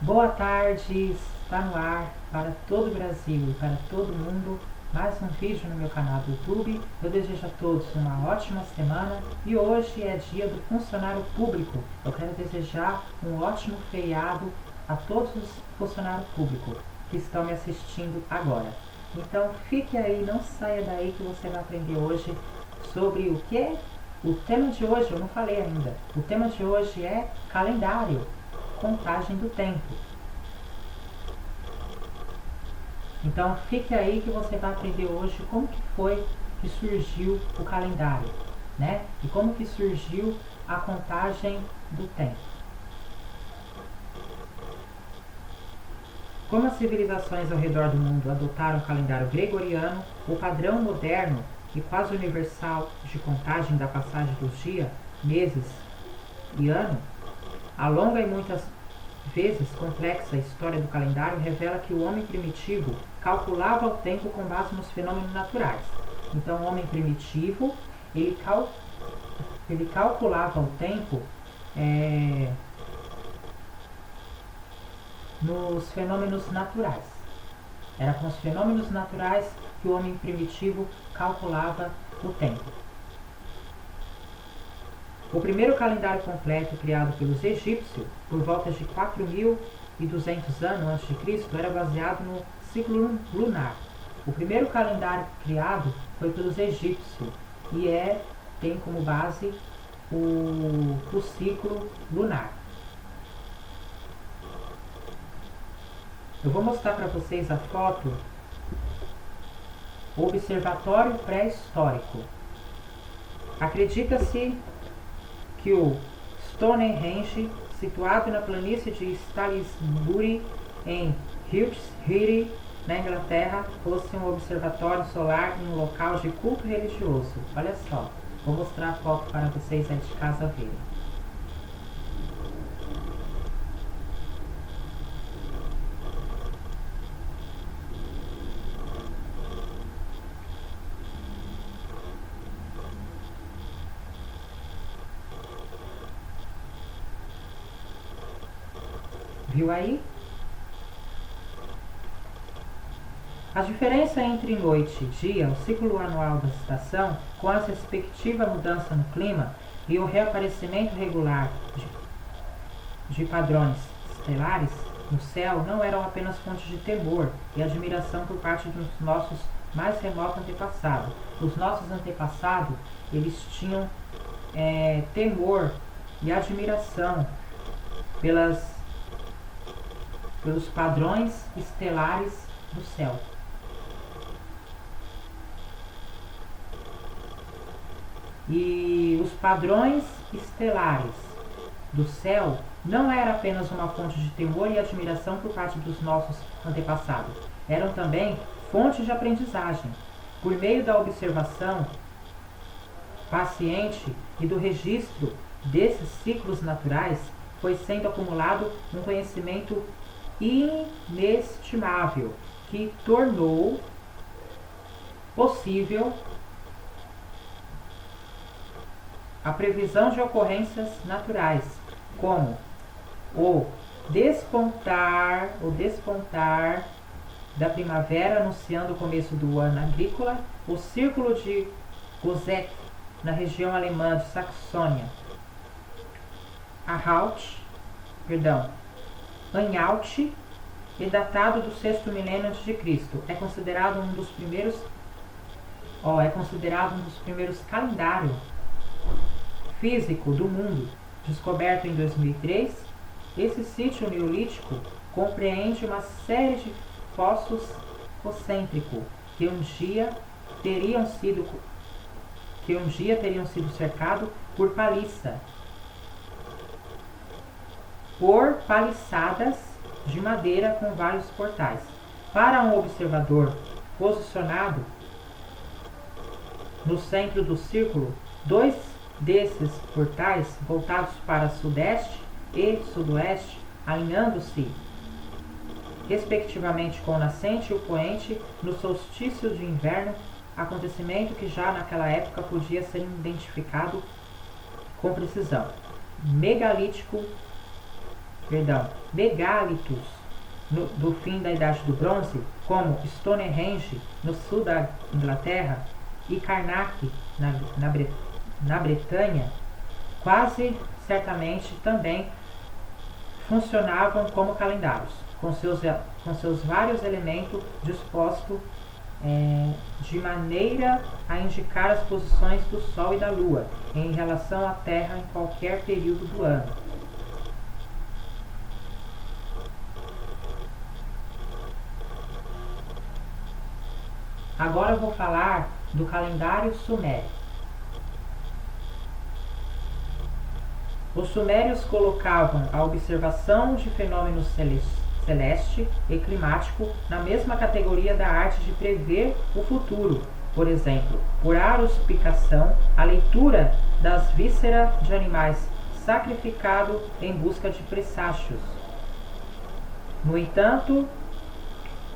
Boa tarde, está no ar para todo o Brasil e para todo mundo mais um vídeo no meu canal do YouTube. Eu desejo a todos uma ótima semana e hoje é dia do funcionário público. Eu quero desejar um ótimo feriado a todos os funcionários públicos que estão me assistindo agora. Então fique aí, não saia daí que você vai aprender hoje sobre o que? O tema de hoje eu não falei ainda. O tema de hoje é calendário. Contagem do tempo. Então fique aí que você vai aprender hoje como que foi que surgiu o calendário, né? E como que surgiu a contagem do tempo. Como as civilizações ao redor do mundo adotaram o calendário gregoriano, o padrão moderno e quase universal de contagem da passagem dos dias, meses e ano, a longa e muitas vezes complexa história do calendário revela que o homem primitivo calculava o tempo com base nos fenômenos naturais. Então, o homem primitivo ele calculava o tempo nos fenômenos naturais. Era com os fenômenos naturais que o homem primitivo calculava o tempo. O primeiro calendário completo criado pelos egípcios, por volta de 4.200 anos a.C., era baseado no ciclo lunar. O primeiro calendário criado foi pelos egípcios e tem como base o ciclo lunar. Eu vou mostrar para vocês a foto Observatório Pré-Histórico. Acredita-se que o Stonehenge, situado na planície de Salisbury, em Wiltshire, na Inglaterra, fosse um observatório solar em um local de culto religioso. Olha só, vou mostrar a foto para vocês aí de casa verem. Viu aí? A diferença entre noite e dia, o ciclo anual da estação, com a respectiva mudança no clima e o reaparecimento regular de padrões estelares no céu não eram apenas fontes de temor e admiração por parte dos nossos mais remotos antepassados. Os nossos antepassados, eles tinham temor e admiração pelos padrões estelares do céu. E os padrões estelares do céu não era apenas uma fonte de temor e admiração por parte dos nossos antepassados, eram também fontes de aprendizagem. Por meio da observação paciente e do registro desses ciclos naturais, foi sendo acumulado um conhecimento inestimável que tornou possível a previsão de ocorrências naturais, como o despontar da primavera anunciando o começo do ano agrícola, o círculo de Gozek na região alemã de Saxônia, Anhalt, e datado do sexto milênio a.C. É considerado um dos primeiros calendários físico do mundo, descoberto em 2003. Esse sítio neolítico compreende uma série de fossos concêntricos que um dia teriam sido cercados por paliçadas de madeira com vários portais. Para um observador posicionado no centro do círculo, dois desses portais voltados para sudeste e sudoeste, alinhando-se respectivamente com o nascente e o poente no solstício de inverno, acontecimento que já naquela época podia ser identificado com precisão. Megalítico Megálitos do fim da Idade do Bronze, como Stonehenge, no sul da Inglaterra, e Karnak, na Bretanha, quase certamente também funcionavam como calendários, com seus vários elementos dispostos de maneira a indicar as posições do Sol e da Lua em relação à Terra em qualquer período do ano. Agora eu vou falar do calendário sumério. Os sumérios colocavam a observação de fenômenos celeste e climático na mesma categoria da arte de prever o futuro. Por exemplo, por auspicação, a leitura das vísceras de animais sacrificados em busca de presságios. No entanto,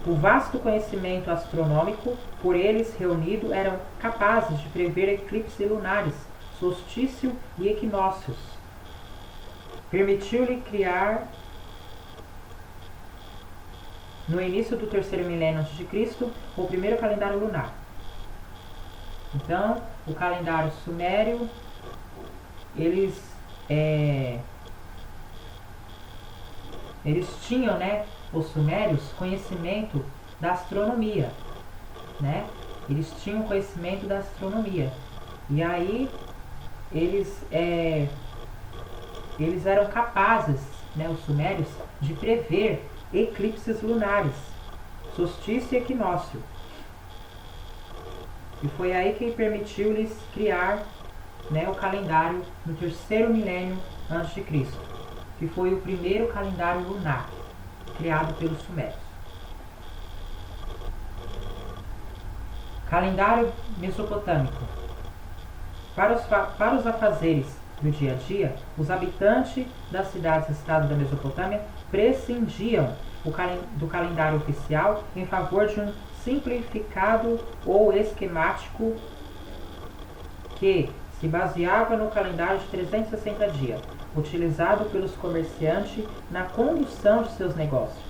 o vasto conhecimento astronômico por eles reunido eram capazes de prever eclipses lunares, solstício e equinócios. Permitiu-lhe criar, no início do terceiro milênio a.C., o primeiro calendário lunar. Então, o calendário sumério, eles tinham, os sumérios, conhecimento da astronomia, Eles tinham conhecimento da astronomia. E aí, eles eram capazes, os sumérios, de prever eclipses lunares, solstício e equinócio. E foi aí que permitiu-lhes criar, o calendário no terceiro milênio a.C., que foi o primeiro calendário lunar criado pelos sumérios. Calendário mesopotâmico. Para os afazeres do dia a dia, os habitantes das cidades-estado da Mesopotâmia prescindiam do calendário oficial em favor de um simplificado ou esquemático que se baseava no calendário de 360 dias, utilizado pelos comerciantes na condução de seus negócios.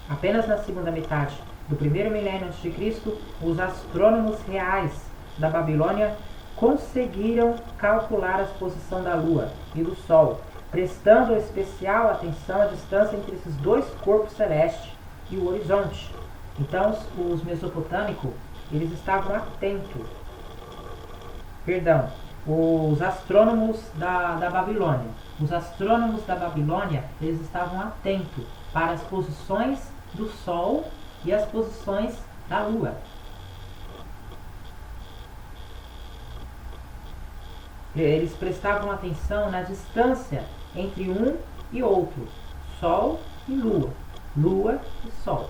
Apenas na segunda metade do primeiro milênio a.C., os astrônomos reais da Babilônia conseguiram calcular a posição da Lua e do Sol, prestando especial atenção à distância entre esses dois corpos celestes e o horizonte. Então, os mesopotâmicos, eles estavam atentos. Os astrônomos da Babilônia. Os astrônomos da Babilônia, eles estavam atentos para as posições do Sol e as posições da Lua. Eles prestavam atenção na distância entre um e outro, Sol e Lua, Lua e Sol.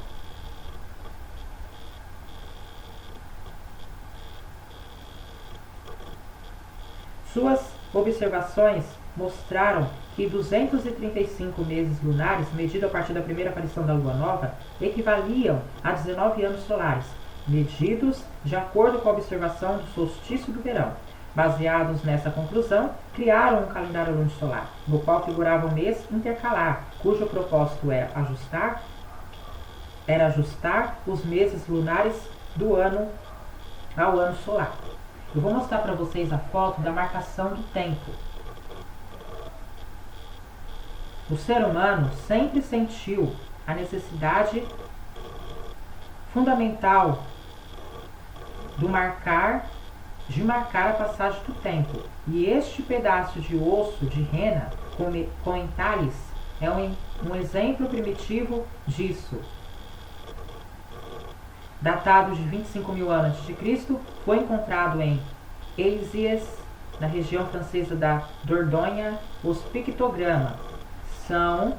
Suas observações mostraram que 235 meses lunares, medidos a partir da primeira aparição da Lua Nova, equivaliam a 19 anos solares, medidos de acordo com a observação do solstício do verão. Baseados nessa conclusão, criaram um calendário lunisolar, no qual figurava um mês intercalar, cujo propósito era ajustar os meses lunares do ano ao ano solar. Eu vou mostrar para vocês a foto da marcação do tempo. O ser humano sempre sentiu a necessidade fundamental de marcar a passagem do tempo. E este pedaço de osso de rena com entalhes é um exemplo primitivo disso. Datado de 25 mil anos a.C., foi encontrado em Elisies, na região francesa da Dordogne. Os pictogramas são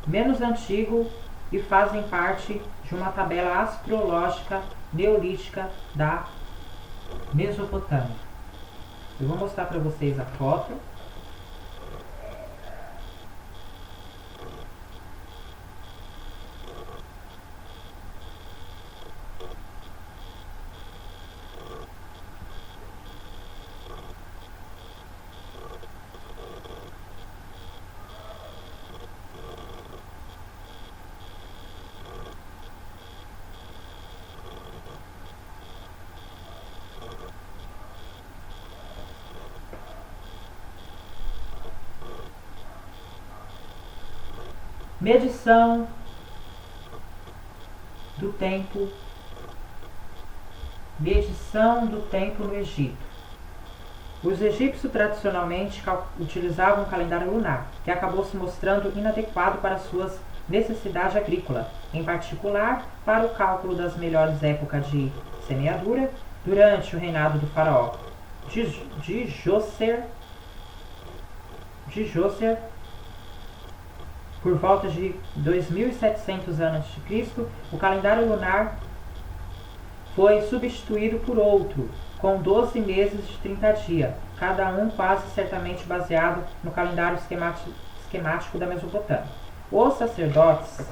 menos antigos e fazem parte de uma tabela astrológica neolítica da Mesopotâmia. Eu vou mostrar para vocês a foto. Medição do tempo. Medição do tempo no Egito. Os egípcios tradicionalmente utilizavam um calendário lunar, que acabou se mostrando inadequado para suas necessidades agrícolas, em particular para o cálculo das melhores épocas de semeadura durante o reinado do faraó Djoser, por volta de 2700 a.C., o calendário lunar foi substituído por outro, com 12 meses de 30 dias, cada um quase certamente baseado no calendário esquemático da Mesopotâmia. Os sacerdotes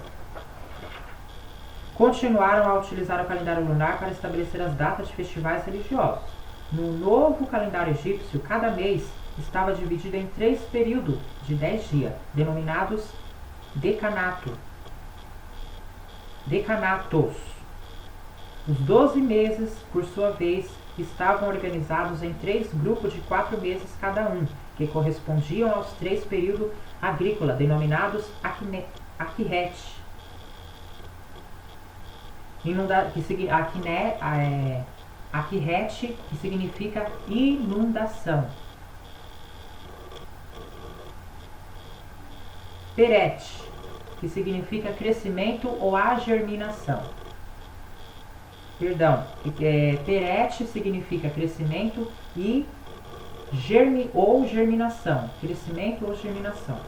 continuaram a utilizar o calendário lunar para estabelecer as datas de festivais religiosos. No novo calendário egípcio, cada mês estava dividido em 3 períodos de 10 dias, denominados decanatos. Os 12 meses, por sua vez, estavam organizados em 3 grupos de 4 meses cada um, que correspondiam aos 3 períodos agrícolas, denominados Akhret, que significa inundação. Peret, que significa crescimento ou a germinação. Peret significa crescimento e germinação. Crescimento ou germinação.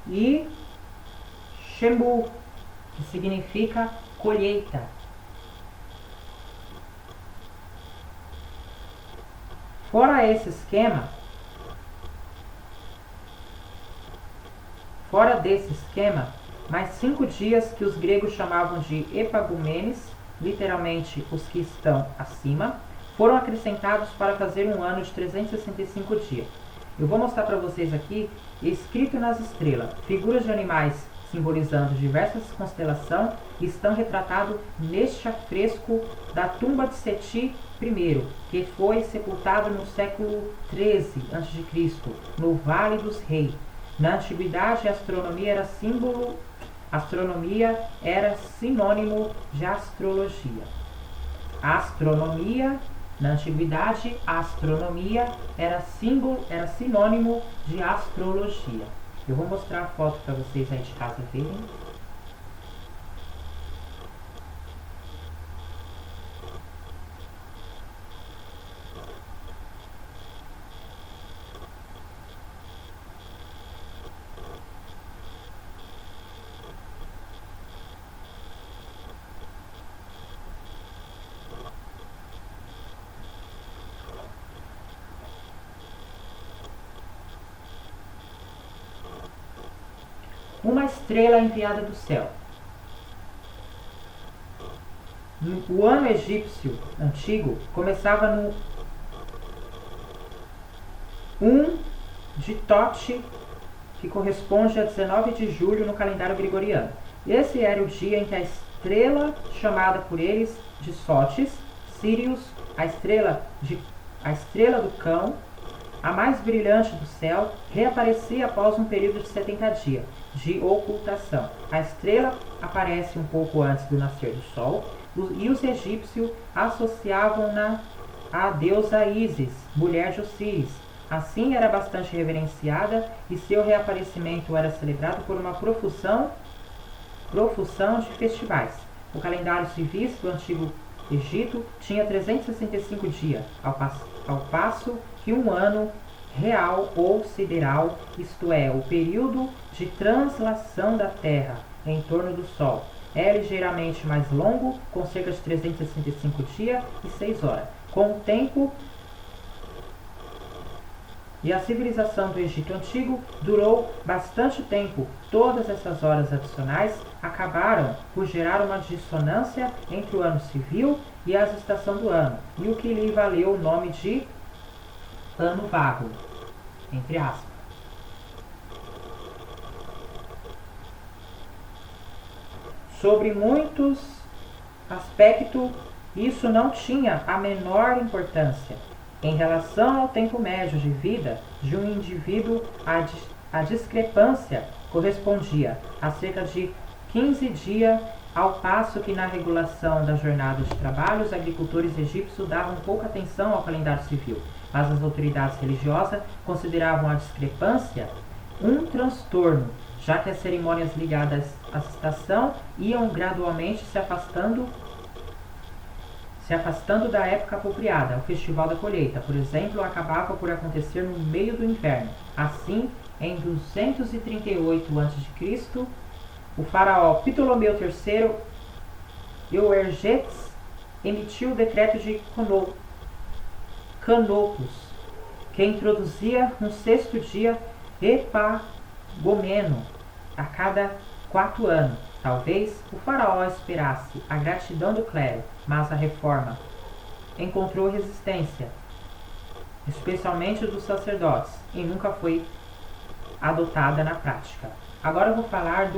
E Shemu, que significa colheita. Fora desse esquema, mais 5 dias que os gregos chamavam de epagumenes, literalmente os que estão acima, foram acrescentados para fazer um ano de 365 dias. Eu vou mostrar para vocês aqui, escrito nas estrelas, figuras de animais simbolizando diversas constelações estão retratados neste afresco da tumba de Seti I, que foi sepultado no século XIII a.C., no Vale dos Reis. Na antiguidade, a astronomia era sinônimo de astrologia. Na antiguidade, a astronomia era sinônimo de astrologia. Eu vou mostrar a foto para vocês aí de casa verem. Uma estrela enviada do céu. O ano egípcio antigo começava no 1 de Tote, que corresponde a 19 de julho no calendário gregoriano. Esse era o dia em que a estrela, chamada por eles de Sotis, Sirius, a estrela do cão, a mais brilhante do céu, reaparecia após um período de 70 dias de ocultação. A estrela aparece um pouco antes do nascer do sol, e os egípcios associavam-na à deusa Ísis, mulher de Osíris. Assim era bastante reverenciada e seu reaparecimento era celebrado por uma profusão de festivais. O calendário civis do Antigo Egito tinha 365 dias, ao passo que um ano real ou sideral, isto é, o período de translação da Terra em torno do Sol, é ligeiramente mais longo, com cerca de 365 dias e 6 horas. Com o tempo, e a civilização do Egito Antigo durou bastante tempo. Todas essas horas adicionais acabaram por gerar uma dissonância entre o ano civil e as estações do ano, e o que lhe valeu o nome de ano vago, entre aspas. Sobre muitos aspectos, isso não tinha a menor importância. Em relação ao tempo médio de vida de um indivíduo, a discrepância correspondia a cerca de 15 dias, ao passo que na regulação da jornada de trabalho, os agricultores egípcios davam pouca atenção ao calendário civil, mas as autoridades religiosas consideravam a discrepância um transtorno, já que as cerimônias ligadas à estação iam gradualmente se afastando da época apropriada. O festival da colheita, por exemplo, acabava por acontecer no meio do inverno. Assim, em 238 a.C., o faraó Ptolomeu III Euergetes emitiu o decreto de Canopus, que introduzia um sexto dia epagomeno a cada 4 anos. Talvez o faraó esperasse a gratidão do clero, mas a reforma encontrou resistência, especialmente dos sacerdotes, e nunca foi adotada na prática. Agora eu vou falar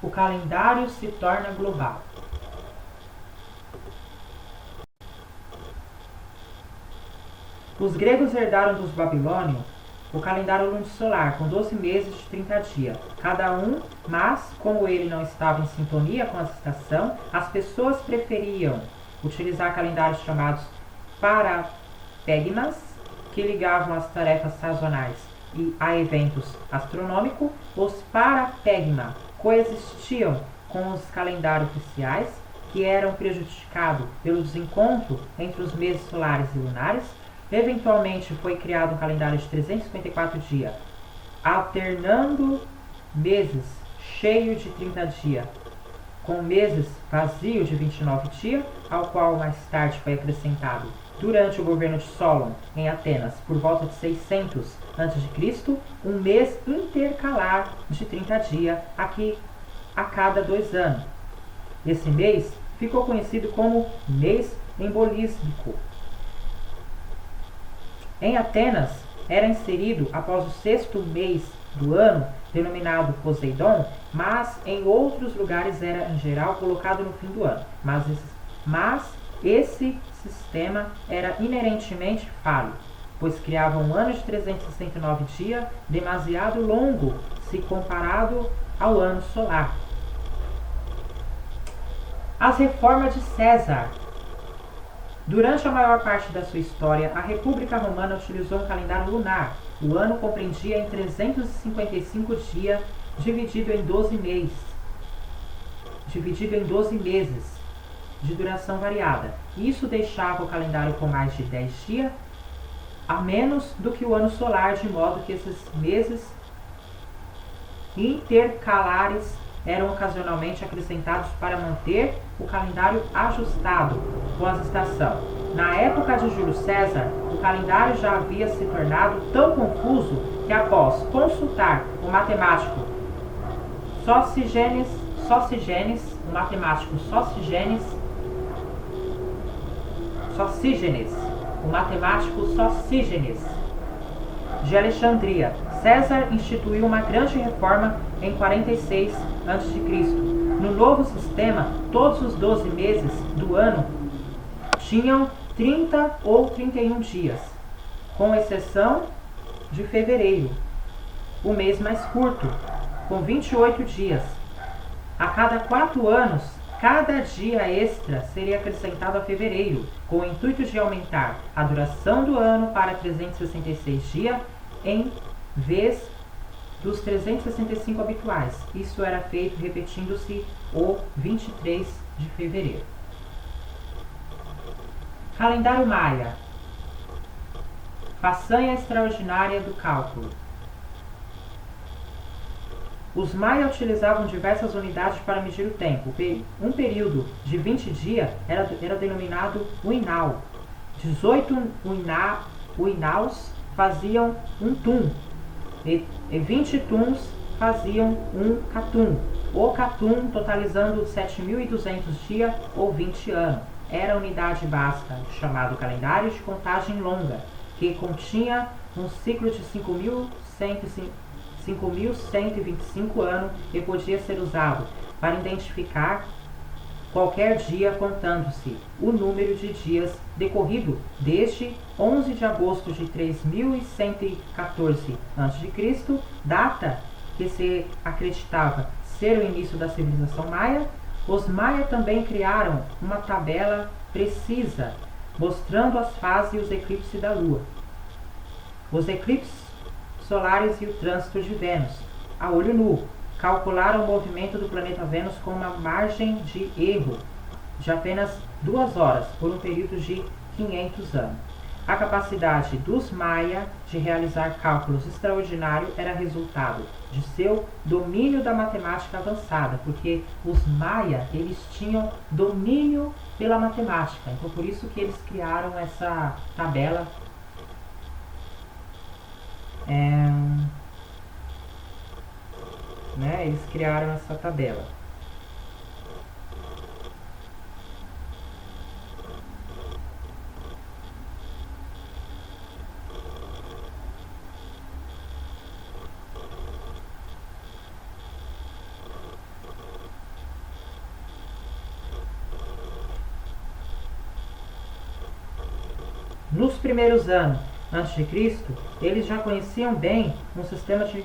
o calendário se torna global. Os gregos herdaram dos babilônios o calendário lunisolar, com 12 meses de 30 dias, cada um, mas, como ele não estava em sintonia com a estação, as pessoas preferiam utilizar calendários chamados parapegmas, que ligavam as tarefas sazonais e a eventos astronômicos. Os parapegma coexistiam com os calendários oficiais, que eram prejudicados pelo desencontro entre os meses solares e lunares. Eventualmente foi criado um calendário de 354 dias, alternando meses cheios de 30 dias com meses vazios de 29 dias, ao qual mais tarde foi acrescentado, durante o governo de Solon em Atenas, por volta de 600 a.C., um mês intercalar de 30 dias a cada 2 anos. Esse mês ficou conhecido como mês embolísmico. Em Atenas, era inserido após o sexto mês do ano, denominado Poseidon, mas em outros lugares era, em geral, colocado no fim do ano. Mas esse sistema era inerentemente falho, pois criava um ano de 369 dias, demasiado longo se comparado ao ano solar. As reformas de César. Durante a maior parte da sua história, a República Romana utilizou um calendário lunar. O ano compreendia em 355 dias, dividido em 12 meses, de duração variada. Isso deixava o calendário com mais de 10 dias a menos do que o ano solar, de modo que esses meses intercalares eram ocasionalmente acrescentados para manter o calendário ajustado com as estações. Na época de Júlio César, o calendário já havia se tornado tão confuso que, após consultar o matemático Sócigenes de Alexandria, César instituiu uma grande reforma em 46 a.C. No novo sistema, todos os 12 meses do ano tinham 30 ou 31 dias, com exceção de fevereiro, o mês mais curto, com 28 dias. A cada 4 anos, cada dia extra seria acrescentado a fevereiro, com o intuito de aumentar a duração do ano para 366 dias, em vez dos 365 habituais. Isso era feito repetindo-se o 23 de fevereiro. Calendário Maia. Façanha extraordinária do cálculo. Os Maia utilizavam diversas unidades para medir o tempo. Um período de 20 dias era denominado uinal. 18 uinaus faziam um tum, e 20 tuns faziam um catum. O catum, totalizando 7.200 dias ou 20 anos, era a unidade básica do chamado calendário de contagem longa, que continha um ciclo de 5.125 anos e podia ser usado para identificar qualquer dia contando-se o número de dias decorrido desde 11 de agosto de 3114 a.C., data que se acreditava ser o início da civilização maia. Os maia também criaram uma tabela precisa mostrando as fases e os eclipses da Lua, os eclipses solares e o trânsito de Vênus a olho nu. Calcularam o movimento do planeta Vênus com uma margem de erro de apenas 2 horas por um período de 500 anos. A capacidade dos maia de realizar cálculos extraordinários era resultado de seu domínio da matemática avançada, porque os maia, eles tinham domínio pela matemática, então por isso que eles criaram essa tabela eles criaram essa tabela. Nos primeiros anos antes de Cristo, eles já conheciam bem um sistema de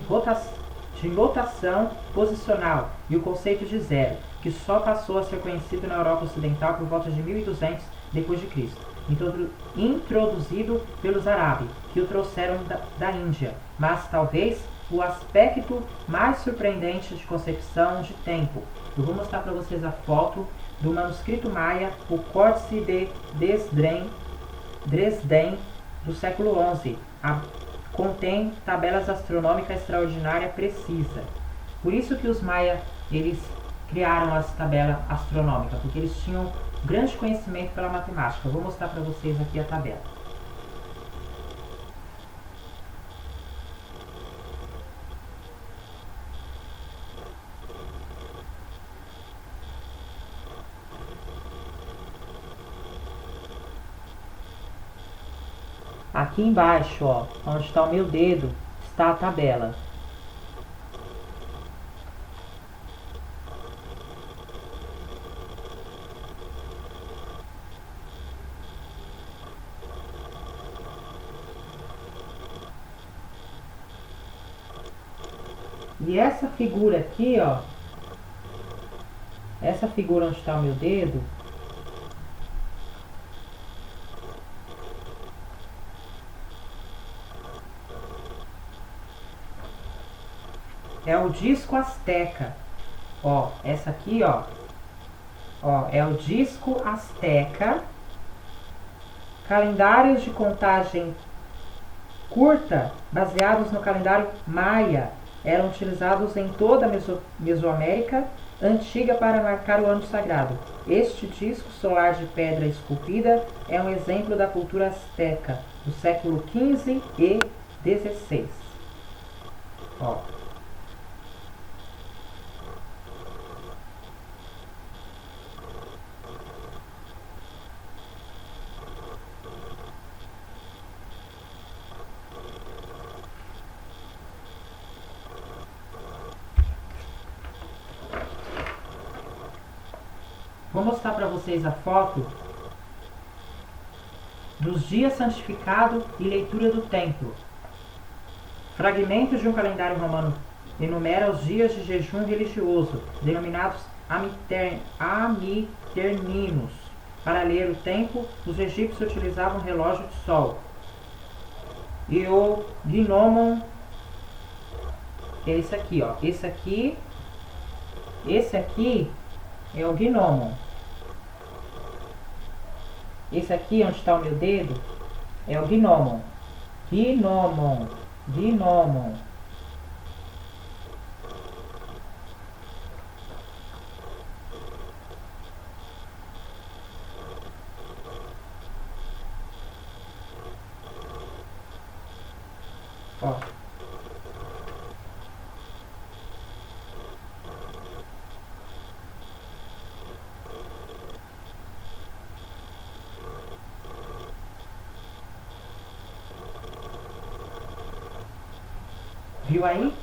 rotação posicional e o conceito de zero, que só passou a ser conhecido na Europa Ocidental por volta de 1200 d.C., introduzido pelos árabes, que o trouxeram da Índia, mas talvez o aspecto mais surpreendente de concepção de tempo. Eu vou mostrar para vocês a foto do manuscrito maia, o Códice de Dresden, do século XI. Contém tabelas astronômicas extraordinárias precisas. Por isso que os maia, eles criaram as tabelas astronômicas, porque eles tinham grande conhecimento pela matemática. Eu vou mostrar para vocês aqui a tabela. Aqui embaixo, ó, onde está o meu dedo, está a tabela. E essa figura aqui, ó, essa figura onde está o meu dedo, é o disco asteca. Ó, essa aqui, ó, é o disco asteca. Calendários de contagem curta, baseados no calendário maia, eram utilizados em toda a Mesoamérica antiga para marcar o ano sagrado. Este disco solar de pedra esculpida é um exemplo da cultura asteca do século XV e XVI. Ó. Vou mostrar para vocês a foto dos dias santificados e leitura do templo. Fragmentos de um calendário romano enumera os dias de jejum religioso, denominados amiterninos. Para ler o tempo, os egípcios utilizavam um relógio de sol. E o gnomon, que é esse aqui, ó. Esse aqui é o gnomon. Esse aqui, onde está o meu dedo, é o gnomon. Gnomon. Ó. Viu aí?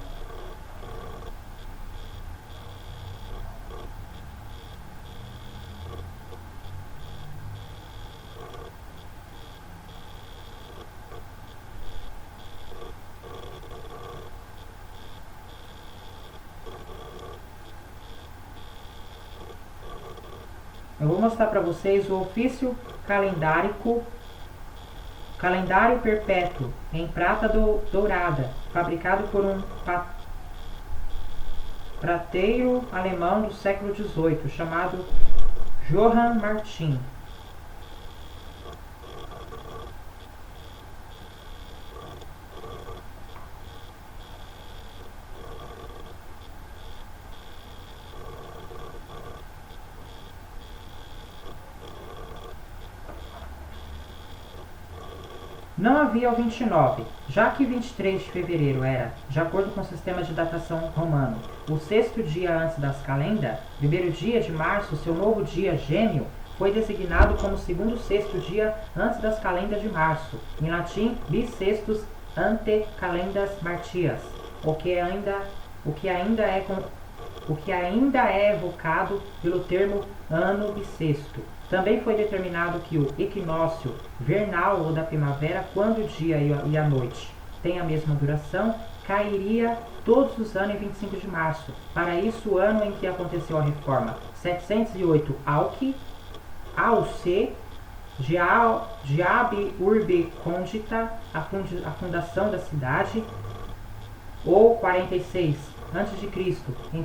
Eu vou mostrar para vocês o ofício calendárico, calendário perpétuo, em prata dourada, fabricado por um prateiro alemão do século XVIII, chamado Johann Martin. Não havia o 29, já que 23 de fevereiro era, de acordo com o sistema de datação romano, o sexto dia antes das calendas. Primeiro dia de março, seu novo dia gêmeo, foi designado como segundo sexto dia antes das calendas de março, em latim bissextus ante calendas martias, o que ainda é evocado pelo termo ano bissexto. Também foi determinado que o equinócio vernal ou da primavera, quando o dia e a noite têm a mesma duração, cairia todos os anos em 25 de março. Para isso, o ano em que aconteceu a reforma, 708 Auce, Diab Urbe Condita, a fundação da cidade, ou 46 a.C., em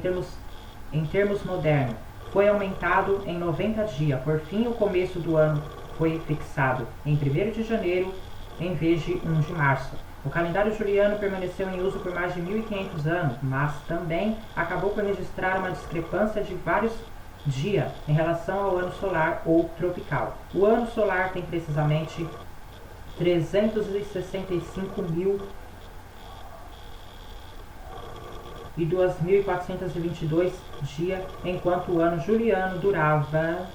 termos modernos, foi aumentado em 90 dias. Por fim, o começo do ano foi fixado em 1º de janeiro, em vez de 1 de março. O calendário juliano permaneceu em uso por mais de 1500 anos, mas também acabou por registrar uma discrepância de vários dias em relação ao ano solar ou tropical. O ano solar tem precisamente 365.2.422 dias, enquanto o ano juliano durava,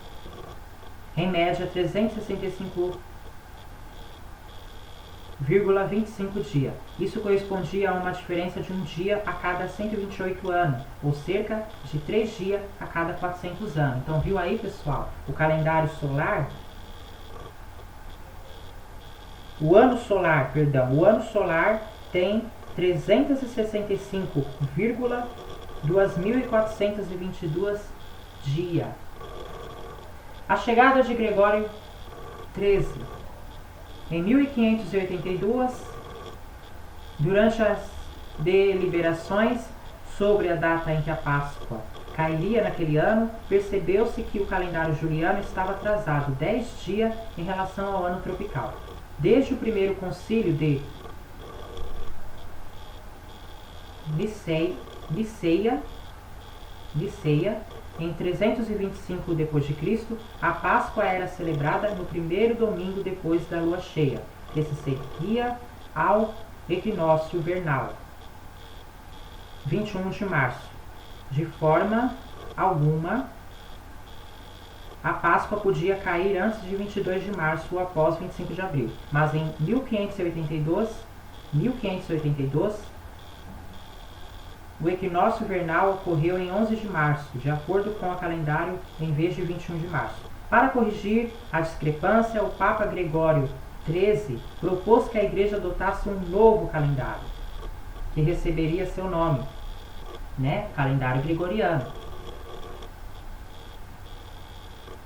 em média, 365,25 dias. Isso correspondia a uma diferença de um dia a cada 128 anos, ou cerca de 3 dias a cada 400 anos. Então, viu aí, pessoal? O calendário solar... O ano solar tem 365,2.422 dias. A chegada de Gregório XIII em 1582, durante as deliberações sobre a data em que a Páscoa cairia naquele ano, percebeu-se que o calendário juliano estava atrasado 10 dias em relação ao ano tropical. Desde o primeiro concílio de Niceia, em 325 d.C., a Páscoa era celebrada no primeiro domingo depois da lua cheia, que se seguia ao equinócio vernal, 21 de março. De forma alguma, a Páscoa podia cair antes de 22 de março ou após 25 de abril, mas em 1582, o equinócio vernal ocorreu em 11 de março, de acordo com o calendário, em vez de 21 de março. Para corrigir a discrepância, o Papa Gregório XIII propôs que a Igreja adotasse um novo calendário, que receberia seu nome, calendário gregoriano,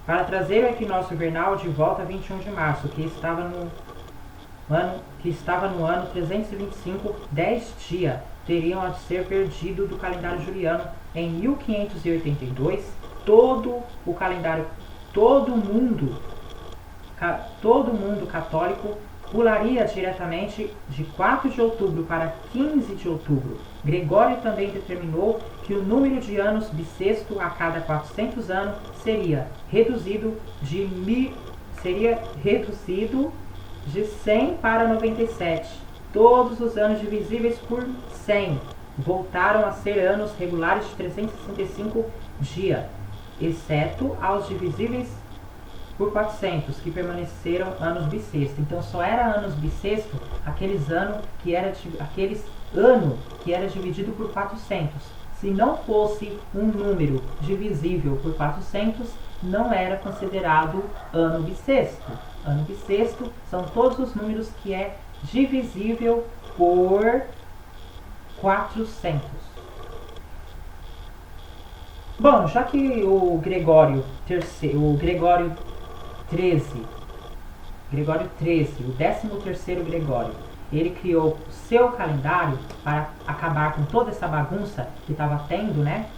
para trazer o equinócio vernal de volta a 21 de março, que estava no ano 325, 10 dias teriam de ser perdido do calendário juliano. Em 1582, todo mundo católico pularia diretamente de 4 de outubro para 15 de outubro. Gregório também determinou que o número de anos bissexto a cada 400 anos seria reduzido de 100 para 97. Todos os anos divisíveis por 100 voltaram a ser anos regulares de 365 dias, exceto aos divisíveis por 400, que permaneceram anos bissexto. Então, só era anos bissexto aqueles anos que era dividido por 400. Se não fosse um número divisível por 400, não era considerado ano bissexto. Ano bissexto são todos os números que é divisível por 400. Bom, já que o Gregório III, o Gregório XIII, o 13º Gregório, ele criou o seu calendário para acabar com toda essa bagunça que estava tendo, né?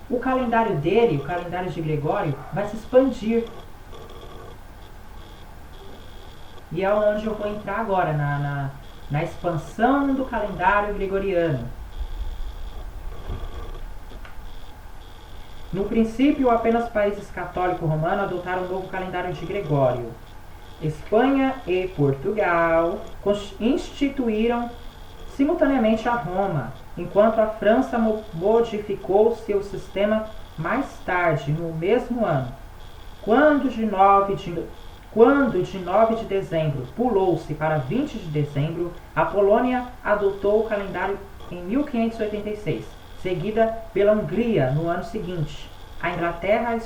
O calendário dele, o calendário de Gregório, vai se expandir. E é onde eu vou entrar agora, na expansão do calendário gregoriano. No princípio, apenas países católico-romanos adotaram o novo calendário de Gregório. Espanha e Portugal instituíram simultaneamente a Roma, enquanto a França modificou seu sistema mais tarde, no mesmo ano. Quando de 9 de dezembro pulou-se para 20 de dezembro, a Polônia adotou o calendário em 1586, seguida pela Hungria no ano seguinte. A Inglaterra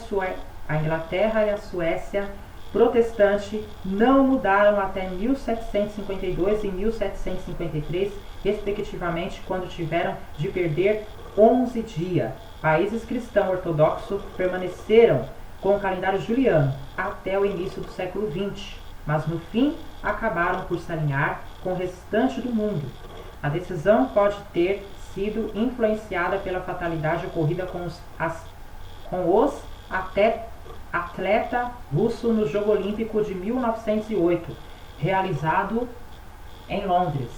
e a Suécia protestante não mudaram até 1752 e 1753, respectivamente, quando tiveram de perder 11 dias. Países cristãos ortodoxos permaneceram com o calendário juliano até o início do século XX, mas no fim acabaram por se alinhar com o restante do mundo. A decisão pode ter sido influenciada pela fatalidade ocorrida com os atleta russo no Jogo Olímpico de 1908, realizado em Londres.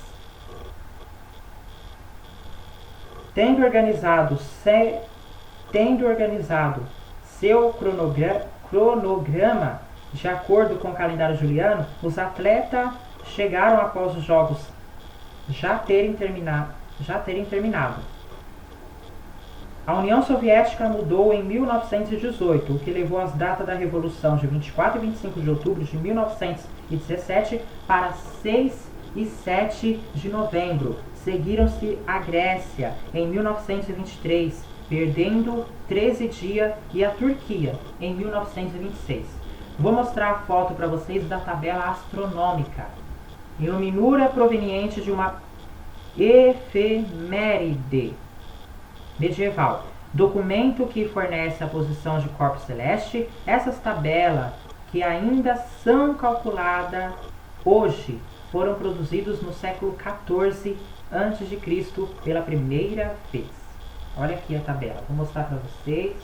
Tendo organizado seu cronograma de acordo com o calendário juliano, os atletas chegaram após os jogos já terem terminado. A União Soviética mudou em 1918, o que levou as datas da Revolução de 24 e 25 de outubro de 1917 para 6 e 7 de novembro. Seguiram-se a Grécia em 1923, perdendo 13 dias, e a Turquia em 1926. Vou mostrar a foto para vocês da tabela astronômica. Iluminura proveniente de uma efeméride medieval, documento que fornece a posição de corpos celestes. Essas tabelas, que ainda são calculadas hoje, foram produzidas no século XIV a.C. pela primeira vez. Olha aqui a tabela, vou mostrar para vocês.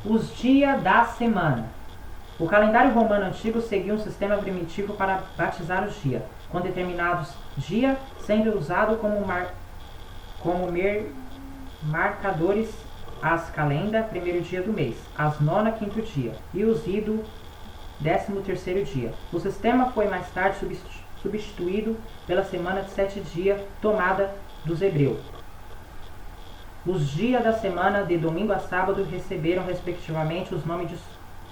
Os dias da semana. O calendário romano antigo seguia um sistema primitivo para batizar os dias, com determinados dias sendo usados como marcadores as calendas, primeiro dia do mês, as nona, quinto dia, e os ido, 13º dia. O sistema foi mais tarde substituído pela semana de 7 dias, tomada dos hebreus. Os dias da semana, de domingo a sábado, receberam respectivamente os nomes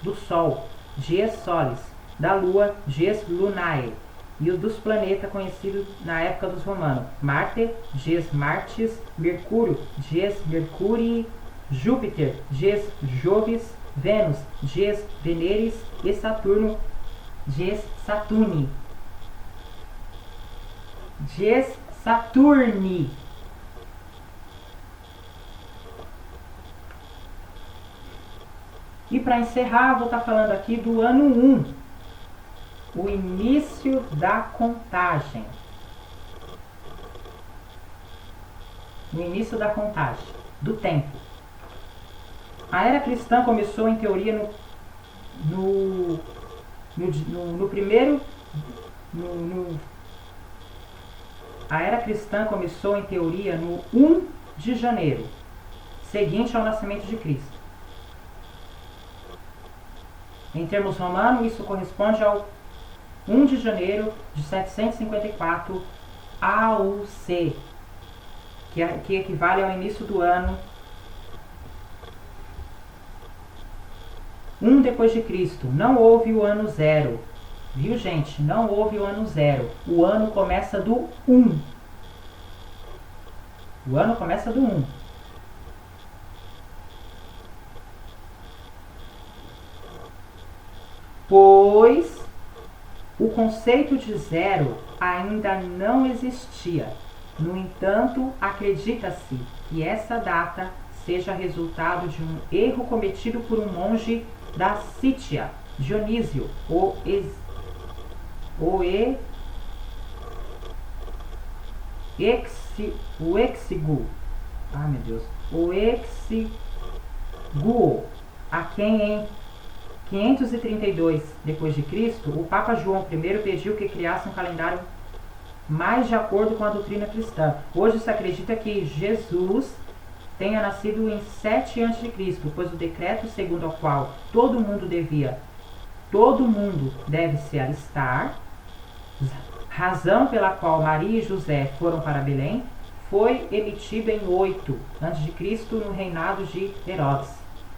do Sol, dies solis, da Lua, dies lunae, e o dos planetas conhecidos na época dos romanos: Marte, dies Martis, Mercúrio, dies Mercurii, Júpiter, dies Jovis, Vênus, dies Veneris e Saturno, dies Saturni. Dies Saturni. E para encerrar, vou estar falando aqui do ano 1, o início da contagem. O início da contagem, do tempo. A era cristã começou em teoria A era cristã começou em teoria no 1 de janeiro, seguinte ao nascimento de Cristo. Em termos romanos, isso corresponde ao 1 de janeiro de 754 AUC, que equivale ao início do ano 1 depois de Cristo. Não houve o ano 0. Viu, gente? Não houve o ano 0. O ano começa do 1. O ano começa do 1. Pois o conceito de 0 ainda não existia. No entanto, acredita-se que essa data seja resultado de um erro cometido por um monge da Sítia, Dionísio, o Exíguo, a quem em 532 d.C., o Papa João I pediu que criasse um calendário mais de acordo com a doutrina cristã. Hoje se acredita que Jesus tenha nascido em 7 a.C., pois o decreto segundo o qual todo mundo deve se alistar, razão pela qual Maria e José foram para Belém, foi emitido em 8 a.C., no reinado de Herodes.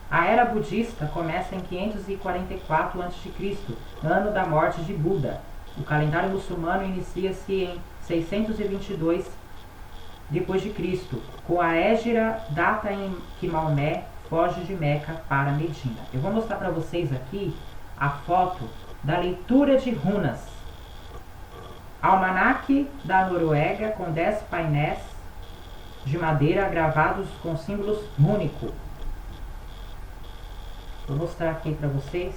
A era budista começa em 544 a.C., ano da morte de Buda. O calendário muçulmano inicia-se em 622 d.C., com a Hégira, data em que Maomé foge de Meca para Medina. Eu vou mostrar para vocês aqui a foto da leitura de runas. Almanaque da Noruega, com 10 painéis de madeira gravados com símbolos rúnicos. Vou mostrar aqui para vocês.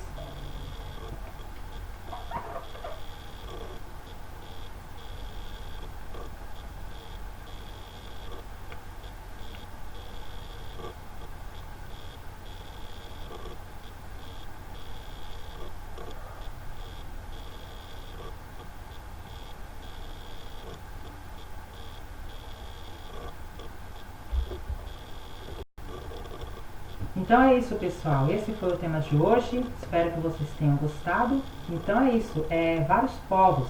Então é isso, pessoal. Esse foi o tema de hoje. Espero que vocês tenham gostado. Então é isso. Vários povos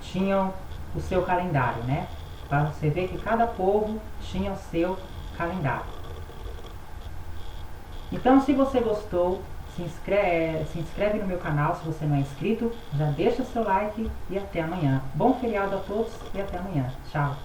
tinham o seu calendário, né? Para você ver que cada povo tinha o seu calendário. Então, se você gostou, se inscreve no meu canal se você não é inscrito. Já deixa seu like e até amanhã. Bom feriado a todos e até amanhã. Tchau!